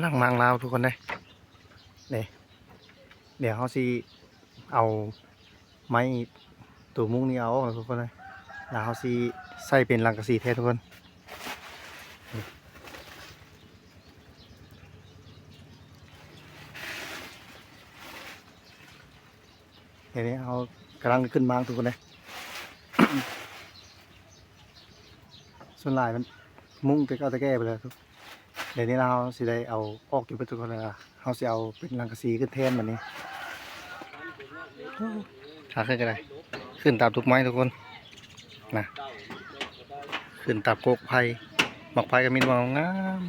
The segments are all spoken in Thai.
ลังมังลาวทุกคนเลยนี่เดี๋ยวเขาสิเอาไม้ตัวมุ้งนี่เอาออกทุกคนเลยแล้วเขาสิใส่เป็นลังกะสีแท้ทุกคนเดี๋ยวนี้เอากำลังขึ้นมาทุกคนเลย ส่วนหลายมันมุ้งตะก้าตะแก้ไปเลยทุกเดี๋ยวนี้เราสิได้เอาออกอยู่ไปทุกคนเลยเขาสิเอาเป็นลังกะสีขึ้นแทนแบบนี้ขาขึ้นกันเลยขึ้นตามทุกไม้ทุกคนนะขึ้นตามโกกไผ่หมอกไผ่ก็มีดอกงาม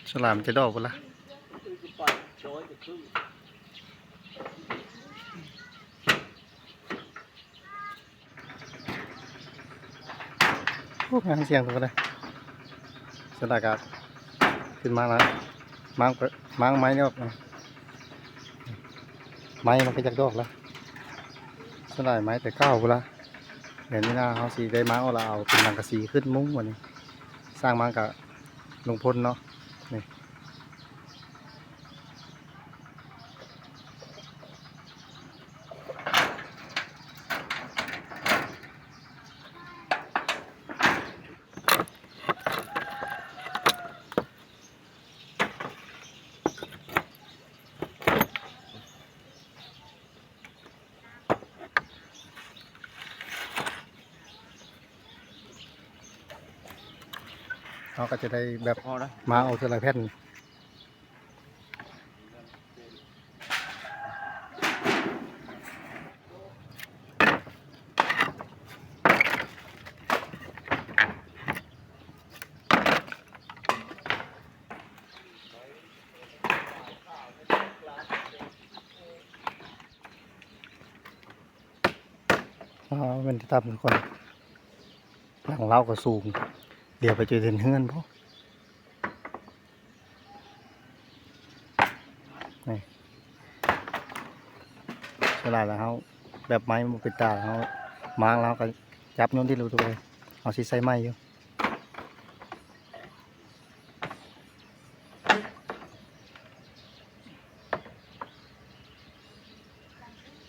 สลามจะดอกปะล่ะงานเสียงทุกคนเลยสลากาขึ้นมาแล้วม้างไม้นี่ออกไม้มันก็จะดอกแล้วสลายไม้แต่ก้าวปะล่ะเดี๋ยวนี้นะเขาสีได้ม้างเอาเอาเป็นลังกะสีขึ้นมุ้งวันนี้สร้างม้างกับลงพลเนาะนี่เขาก็จะได้แบบม้างเอาเท่าไรแผ่นเป็นที่ตามทุกคนหลังเล้าก็สูงเดี๋ยวไปเจอเดินเฮือนพวกนี่เวลาแล้วเขาแบบไม้มันเป็นตาเขาม้างแล้วก็จับโน้นที่รูตัวเลยเอาสีใส่ไม้อยู่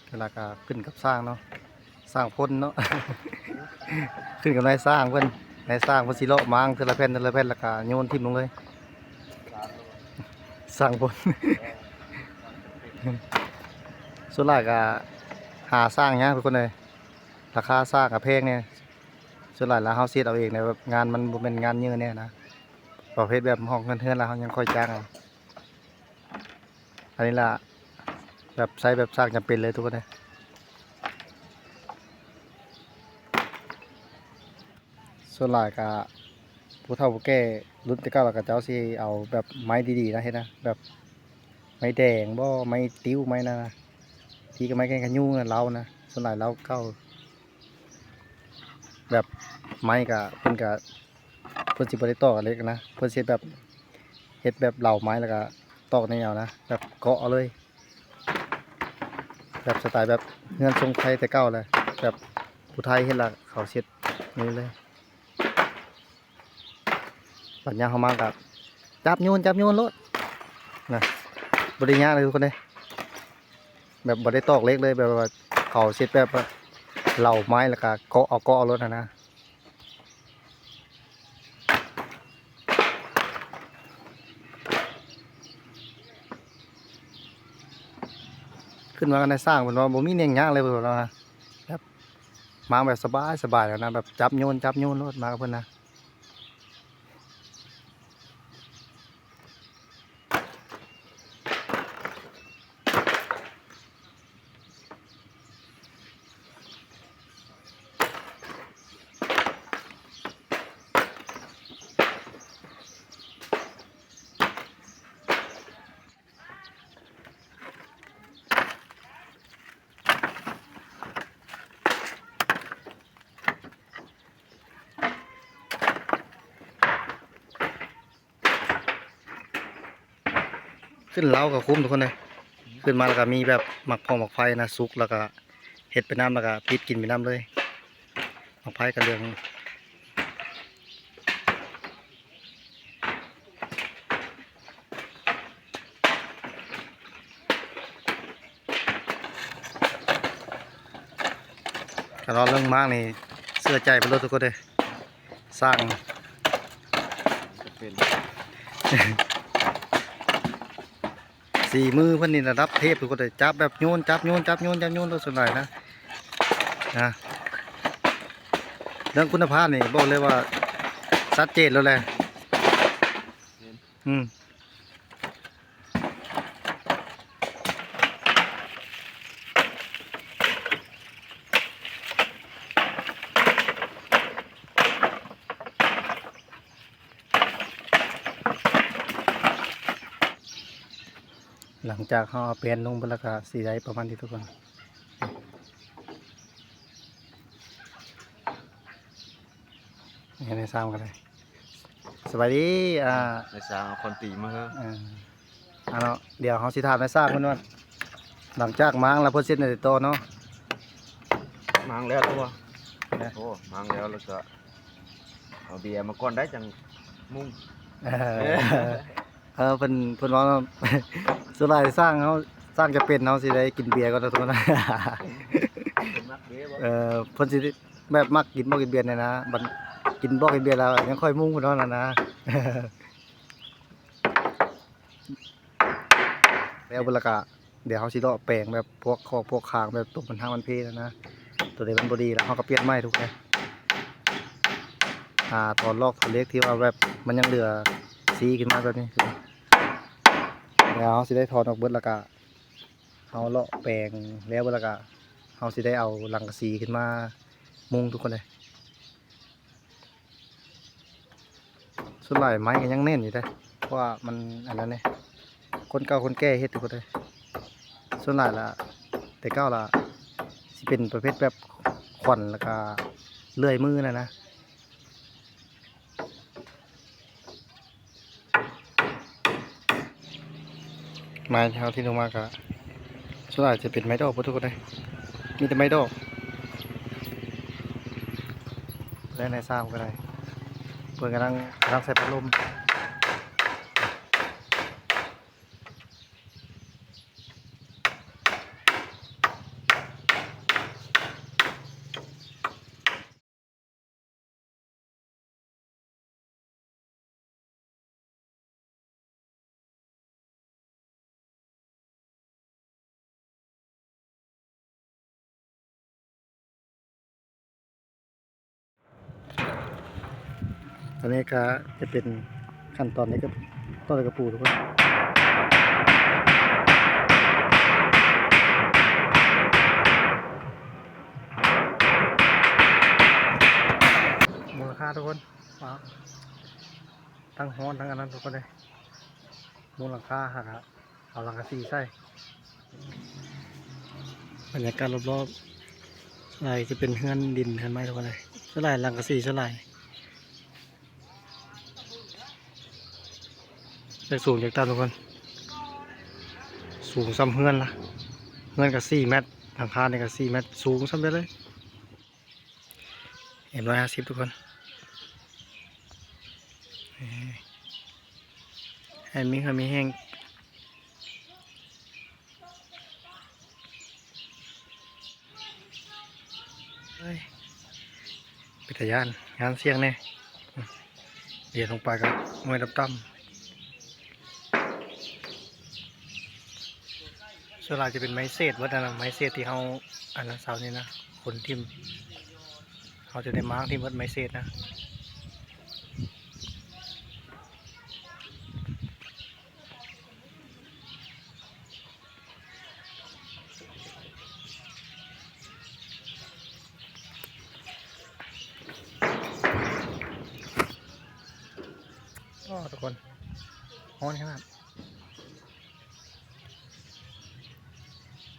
เวลาก็ขึ้นกับสร้างเนาะสร้างพ้นเนาะ ขึ้นกับนายสร้างเพื่อนนายสร้างเพื่อนสิโลม้างเทละแผ่นแล้วก็โยนทิ่มลงเลยสร้างพ้น ส่วนหลายก็หาสร้างเนี้ยทุกคนเลยราคาสร้างกับแพงเนี่ยส่วนหลายแล้วเขาเสียเอาเองเนี่ยแบบงานมันเป็นงานเยอะเนี่ยนะประเภทแบบห้องเงินเทือนแล้วเขายังค่อยจ้างเอาอันนี้ละแบบใช้แบบสร้างจำเป็นเลยทุกคนเลยส่วนหลายก็ผู้เฒ่าผู้แก่รุ่นที่เก้าแล้วก็เจ้าสิเอาแบบไม้ดีๆนะเห็นนะแบบไม้แดงบ่ไม้ติ้วไม้นะที่ก็ไม้แกงขยุ่งนะเรานะส่วนหลายเราเก้าแบบไม้กับเพิ่นกับเพิ่นสิบ่ได้ตอกอะไรกันนะเพิ่นสิแบบเฮ็ดแบบเหล่าไม้แล้วก็ตอกในเอานะแบบเกาะเลยแบบสไตล์แบบเงินทรงไทยแต่เก้าเลยแบบผู้ไทยเฮ็ดละเขาเช็ดนี่เลยปัญญาเขามากับจับโยนรถนะบริญญาเลยทุกคนเลยแบบบริตอกเล็กเลยแบบว่าเขาเช็ดแบบเหล่าไม้แล้วก็เกาะเอารถนะขึ้นมากันในสร้างเป็นว่าบ่มีเนียงยากเลยเพื่อนเรานะแบบมาแบบสบายแล้วนะแบบจับโยนรถมากับเพื่อนนะขึ้นเล้าก็คุ้มทุกคนเลยขึ้นมาแล้วก็มีแบบหมักไฟนะซุกแล้วก็เห็ดไปน้ำแล้วก็ปิดกินไปน้ำเลย น้องไผ่กับเรื่องถ้าเราเรื่องมากนี่เสื้อใจเป็นรถทุกคนเลยสร้าง จะเป็น สี่มือเพิ่นนี่ระดับเทพทุกคนเลยจับแบบโยนจับโยนจับโยนจับโยนตัวส่วนใหญ่นะเรื่องคุณภาพนี่บอกเลยว่าชัดเจนแล้วแหละอืมหลังจากเขาเอาเปลี่ยนลงบนราคาสีได้ประมาณที่ทุกคนให้ได้ซ้ำกันเลยสวัสดีในสางเอาคนตีมาเฮ้อ เนาะเดี๋ยวเขาสิถามในทราบเพิ่นว่าหลังจากม้างแล้วเพิ่นเสร็จในโตเนาะ มังแล้วตัวโอ้มังแล้วก็เอาเบียร์มาก่อนได้จังมุ่ง เพิ่นว่า สุดท้ายสร้างเขาสร้างจะเป็นเขาสิได้กินเบียร์ก่อนนะทุกคนนะ มักเบียร์บ่ เพิ่นสิแบบมักกินบ่กินเบียร์เนี่ยนะบัดกินบ่กินเบียร์แล้วยังค่อยมุ่งเพิ่นเนาะนะ แล้วเวลากะเดี๋ยวเขาสิเลาะแปลงแบบพวกคอพวกคางแบบตุ่มมันทางมันเพนะตัวนี้มันบ่ดีแล้วเขาก็เปลี่ยนใหม่ทุกคนถอนลอกถอนเล็กที่ว่าแบบมันยังเหลือสีขึ้นมาแบบนี้แล้วเขาสิได้ถอนออกเบิดแล้วก็เขาเลาะแปลงแล้วเวลากะเขาสิได้เอาหลังกะสีขึ้นมามุงทุกคนเลยส่วนหลายไม้ก็ยังแน่นอยู่เด้เพราะว่ามันอันนั้นเนี่ยคนเก่าคนแก่เฮ็ดทุกคนเลยส่วนหลายละแต่เก่าละสิเป็นประเภทแบบขวัญแล้วก็เลื่อยมือนะไม้เท้าที่ลงมากะส่วนใหญ่จะเป็นไม้ดอกทุกคนเลยมีแต่ไม้ดอกและในซ้ำก็ได้เพื่อนกำลังใส่พัดลมตอนนี้ก็จะเป็นขั้นตอนนี้ก็ต้นกระปูทุกคนมูลค่าทุกคนว้าวทั้งฮ้อนทั้งอันนั้นทุกคนเลยมูลค่าหักเอาหลังกระสีใส่บรรยากาศรอบๆอะไรจะเป็นเฮือนดินเฮือนไม้ทุกคนเลยสลายหลังกระสีสลายจากสูงจากต่ำทุกคนสูงซ้ำเฮือนละเฮือนกับ4 เมตรหลังคาเนี่ยกับ4 เมตรสูงซ้ำไปเลย150ทุกคนให้มีค่ะมีแห้งปิทยานงานเสียงเนี่ยเดี๋ยวลงไปกับมวยตั้มส่วนใหญ่จะเป็นไม้เศษวัดนะไม้เศษที่เขาอันนั้นเสานี่นะคนทิมเขาจะได้มาร์กที่วัดไม้เศษนะทุกคนฮ้อนขนาด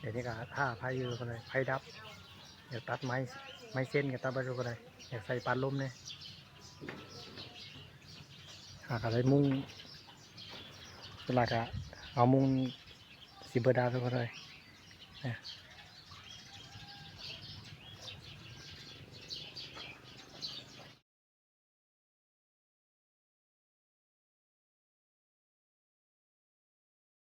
เดี๋ยวนี้ก็ท่าไพ่อยู่คนเลยไพ่ดับเดี๋ยวตัดไม้เส้นกับตัดไปดูคนเลยอยากใส่ปานลมเนี่ยหากอะไรมุ้งสลักอะเอามุ้งสีเบอร์ดาวทุกคนเลย